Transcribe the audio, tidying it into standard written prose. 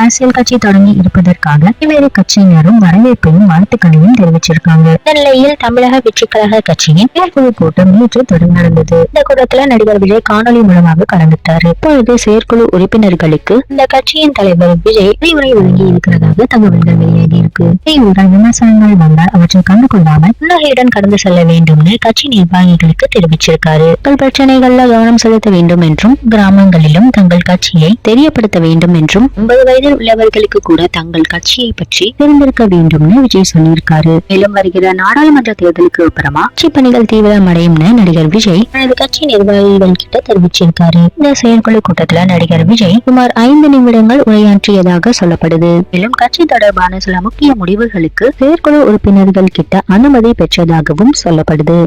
அரசியல் கட்சி தொடங்கி இருப்பதற்காக பல்வேறு கட்சியினரும் வரவேற்பையும் வாழ்த்துக்களையும் தெரிவிச்சிருக்காங்க. இந்த நிலையில் தமிழக வெற்றி கழக கட்சியின் செயற்குழு கூட்டம் நேற்று தொடர்ந்து நடந்தது. இந்த கூட்டத்துல நடிகர் விஜய் காணொலி மூலமாக கலந்துட்டாரு. இப்பொழுது செயற்குழு உறுப்பினர்களுக்கு இந்த கட்சியின் தலைவர் விஜய் அறிவுரை வழங்கி இருக்கிறதாக தகவல்கள் வெளியாகி இருக்கு. இவர்கள் விமர்சனங்கள் வந்தால் அவற்றை கண்டு கொள்ளாமல் புன்னகையுடன் கடந்து செல்ல வேண்டும்னு கட்சி நிர்வாகிகளுக்கு தெரிவிச்சிருக்காரு. பிரச்சனைகள்ல கவனம் செலுத்த வேண்டும் என்றும் கிராமங்களிலும் தங்கள் கட்சியை தெரியப்படுத்த வேண்டும் என்றும் 50 வயதில் உள்ளவர்களுக்கு கூட தங்கள் கட்சியை பற்றி தெரிந்திருக்க வேண்டும்னு விஜய் சொல்லியிருக்காரு. மேலும் வருகிற நாடாளுமன்ற தேர்தலுக்கு அப்புறமா கட்சி பணிகள் தீவிரமடையும்னு நடிகர் விஜய் தனது கட்சி நிர்வாகிகள் கிட்ட தெரிவிச்சிருக்காரு. இந்த செயற்குழு கூட்டத்துல நடிகர் விஜய் சுமார் 5 நிமிடங்கள் உரையாற்றியதாக சொல்லப்படுது. மேலும் கட்சி தொடர்பான சில முக்கிய முடிவுகளுக்கு செயற்குழு உறுப்பினர்கள் கிட்ட அனுமதி பெற்றதாகவும் சொல்லப்படுது.